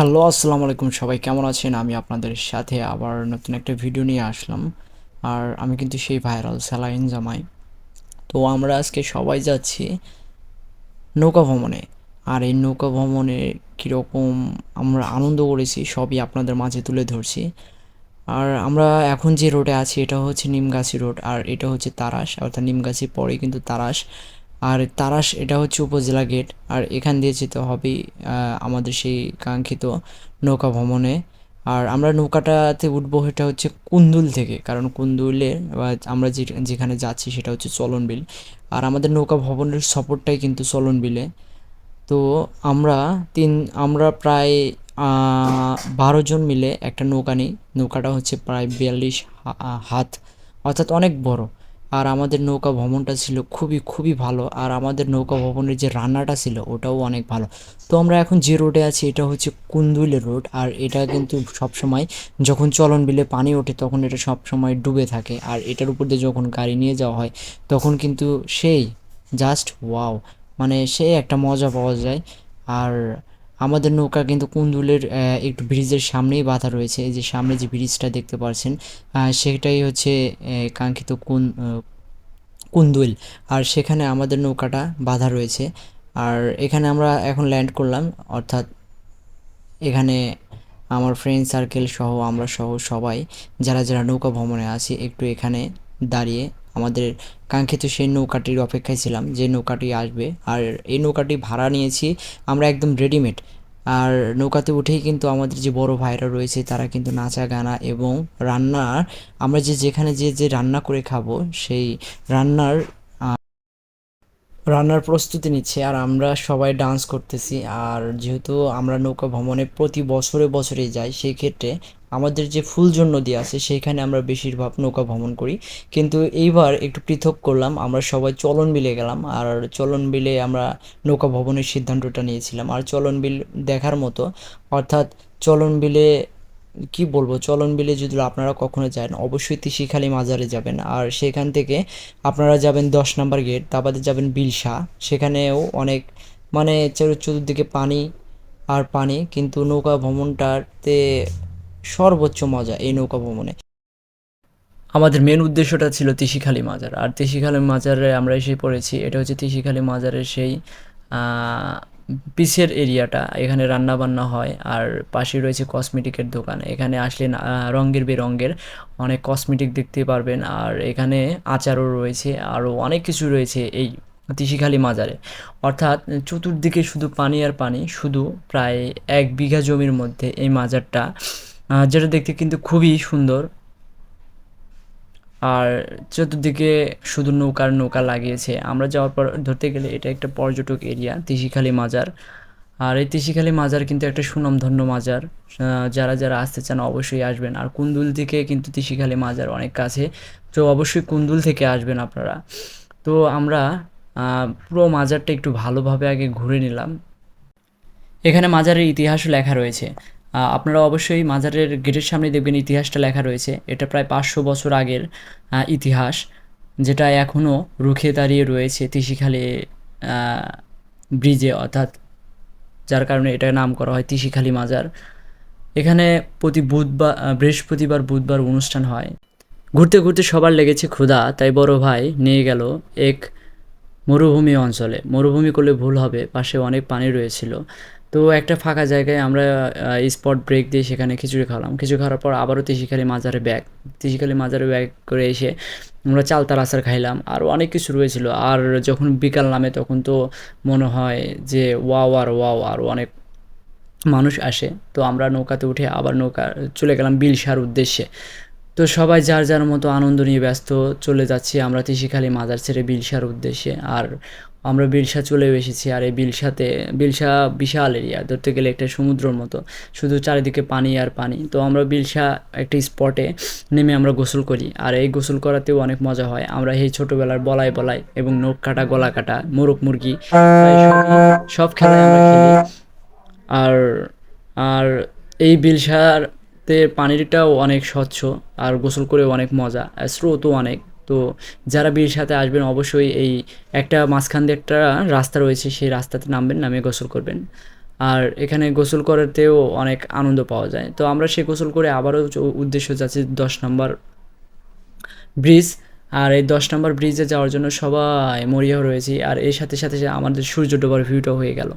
Hello, আসসালামু আলাইকুম। সবাই কেমন আছেন? আমি আপনাদের সাথে আবার নতুন একটা ভিডিও নিয়ে আসলাম। আর আমি কিন্তু সেই ভাইরাল স্যালাইন জামাই। তো আমরা আজকে সবাই যাচ্ছি নৌকা ভ্রমণে। আর এই নৌকা ভ্রমণে কীরকম আমরা আনন্দ করেছি সবই আপনাদের মাঝে তুলে ধরছি। আর আমরা এখন যে রোডে আছি এটা হচ্ছে নিমগাছি রোড, আর এটা হচ্ছে তারাস, অর্থাৎ নিমগাছি পরে কিন্তু তারাস। আর তারাস এটা হচ্ছে উপজেলা গেট, আর এখান দিয়ে যেতে হবে আমাদের সেই কাঙ্ক্ষিত নৌকা ভ্রমণে। আর আমরা নৌকাটাতে উঠবো, এটা হচ্ছে কুন্দুল থেকে, কারণ কুন্দুলে আমরা যেখানে যাচ্ছি সেটা হচ্ছে চলন বিল। আর আমাদের নৌকা ভবনের সফরটাই কিন্তু চলন বিলে। তো আমরা তিন আমরা প্রায় 12 জন মিলে একটা নৌকা নিই। নৌকাটা হচ্ছে প্রায় 42 হাত, অর্থাৎ অনেক বড়। আর আমাদের নৌকা ভ্রমণটা ছিল খুবই খুবই ভালো, আর আমাদের নৌকা ভ্রমণের যে রান্নাটা ছিল ওটাও অনেক ভালো। তো আমরা এখন যে রোডে আছি এটা হচ্ছে কুন্দুইলের রোড, আর এটা কিন্তু সবসময় যখন চলন বিলে পানি ওঠে তখন এটা সবসময় ডুবে থাকে, আর এটার উপর দিয়ে যখন গাড়ি নিয়ে যাওয়া হয় তখন কিন্তু সেই জাস্ট ওয়াও, মানে সে একটা মজা পাওয়া যায়। আর আমাদের নৌকা কিন্তু কুন্দুলের একটু ব্রিজের সামনেই বাঁধা রয়েছে। এই যে সামনে যে ব্রিজটা দেখতে পাচ্ছেন, সেটাই হচ্ছে কাঙ্ক্ষিত কুন্দুল। আর সেখানে আমাদের নৌকাটা বাঁধা রয়েছে। আর এখানে আমরা এখন ল্যান্ড করলাম, অর্থাৎ এখানে আমার ফ্রেন্ড সার্কেল সহ আমরা সহ সবাই যারা যারা নৌকা ভ্রমণে আছি একটু এখানে দাঁড়িয়ে আমাদের কাঙ্ক্ষিত সেই নৌকাটির অপেক্ষায় ছিলাম যে নৌকাটি আসবে। আর এই নৌকাটি ভাড়া নিয়েছি আমরা একদম রেডিমেড। আর নৌকাতে উঠেই কিন্তু আমাদের যে বড় ভাইরা রয়েছে তারা কিন্তু নাচা গানা এবং রান্নার, আমরা যেখানে যে রান্না করে খাবো সেই রান্নার রান্নার প্রস্তুতি নিচ্ছে, আর আমরা সবাই ডান্স করতেছি। আর যেহেতু আমরা নৌকা ভ্রমণে প্রতি বছরে বছরে যাই, সেই ক্ষেত্রে আমাদের যে ফুলজন নদী আছে সেইখানে আমরা বেশিরভাগ নৌকা ভ্রমণ করি। কিন্তু এইবার একটু পৃথক করলাম, আমরা সবাই চলন বিলে গেলাম। আর চলন বিলে আমরা নৌকা ভ্রমণের সিদ্ধান্তটা নিয়েছিলাম। আর চলন বিল দেখার মতো, অর্থাৎ চলন বিলে কি বলবো, চলন বিলে যদি আপনারা কখনো যান অবশ্যই তিসিখালি মাজারে যাবেন। আর সেখান থেকে আপনারা যাবেন 10 নম্বর গেট, তা বাদে যাবেন বিলসা। সেখানেও অনেক, মানে চতুর্দিকে পানি আর পানি, কিন্তু নৌকা ভ্রমণটাতে সর্বোচ্চ মজা এই নৌকা ভ্রমণে। আমাদের মেন উদ্দেশ্যটা ছিল তিসিখালি মাজার, আর তিসিখালি মাজারে আমরা এসে পড়েছি। এটা হচ্ছে তিসিখালি মাজারের সেই পিসের এরিয়াটা, এখানে রান্না বান্না হয়। আর পাশে রয়েছে কসমেটিকের দোকান, এখানে আসলে রঙের বেরঙের অনেক কসমেটিক দেখতে পারবেন। আর এখানে আচারও রয়েছে, আরও অনেক কিছু রয়েছে এই তিসিখালি মাজারে। অর্থাৎ চতুর্দিকে শুধু পানি আর পানি, শুধু প্রায় 1 বিঘা জমির মধ্যে এই মাজারটা, যেটা দেখতে কিন্তু খুবই সুন্দর। আর চতুর্দিকে শুধু নৌকার নৌকা লাগিয়েছে। আমরা যাওয়ার পর ধরতে গেলে এটা একটা পর্যটক এরিয়া তিসিখালি মাজার। আর এই তিসিখালি মাজার কিন্তু একটা সুনামধন্য মাজার। যারা যারা আসতে চান অবশ্যই আসবেন। আর কুন্দুল থেকে কিন্তু তিসিখালি মাজার অনেক কাছে, তো অবশ্যই কুন্দুল থেকে আসবেন আপনারা। তো আমরা পুরো মাজারটা একটু ভালোভাবে আগে ঘুরে নিলাম। এখানে মাজারের ইতিহাসও লেখা রয়েছে। আপনারা অবশ্যই মাজারের গেটের সামনে দেখবেন ইতিহাসটা লেখা রয়েছে। এটা প্রায় 500 বছর আগের ইতিহাস, যেটা এখনও রুখে দাঁড়িয়ে রয়েছে তিসিখালি ব্রিজে, অর্থাৎ যার কারণে এটা নাম করা হয় তিসিখালি মাজার। এখানে প্রতি বুধবার, বৃহস্পতিবার বুধবার অনুষ্ঠান হয়। ঘুরতে ঘুরতে সবার লেগেছে ক্ষুধা, তাই বড় ভাই নিয়ে গেল এক মরুভূমি অঞ্চলে। মরুভূমি করলে ভুল হবে, পাশে অনেক পানি রয়েছিল। তো একটা ফাঁকা জায়গায় আমরা স্পট ব্রেক দিয়ে সেখানে খিচুড়ি খাওয়ালাম। খিচুড়ি খাওয়ার পর আবারও তিসিখালি মাজারে ব্যাক করে এসে আমরা চালতার আচার খাইলাম। আরও অনেক কিছু রয়েছিল। আর যখন বিকাল নামে তখন তো মনে হয় যে ওয়াও আর ওয়াও, আরও অনেক মানুষ আসে। তো আমরা নৌকাতে উঠে আবার নৌকা চলে গেলাম বিলসার উদ্দেশ্যে। তো সবাই যার যার মতো আনন্দ নিয়ে ব্যস্ত চলে যাচ্ছি আমরা তিসিখালি মাজার ছেড়ে বিলসার উদ্দেশ্যে। আর আমরা বিলসা চলেও এসেছি। আর এই বিলসা বিশাল এরিয়া, ধরতে গেলে একটা সমুদ্রর মতো, শুধু চারিদিকে পানি আর পানি। তো আমরা বিলসা একটা স্পটে নেমে আমরা গোসল করি। আর এই গোসল করাতেও অনেক মজা হয়। আমরা এই ছোটোবেলার বলাই বলাই এবং নখ কাটা, গলা কাটা, মোরগ মুরগি, প্রায় সব খেলায় আমরা খেলি। আর আর এই বিলসাতে পানিটাও অনেক স্বচ্ছ, আর গোসল করেও অনেক মজা, আর স্রোতও অনেক। তো যারা বিলসাতে আসবেন অবশ্যই এই একটা মাঝখান দিয়ে একটা রাস্তা রয়েছে, সেই রাস্তাতে নামবেন, নামে গোসল করবেন। আর এখানে গোসল করতেও অনেক আনন্দ পাওয়া যায়। তো আমরা সে গোসল করে আবারও উদ্দেশ্য যাচ্ছি 10 নম্বর ব্রিজ। আর এই 10 নম্বর ব্রিজে যাওয়ার জন্য সবাই মরিয়া রয়েছি, আর এর সাথে সাথে আমাদের সূর্য ডোবার ভিউটা হয়ে গেল।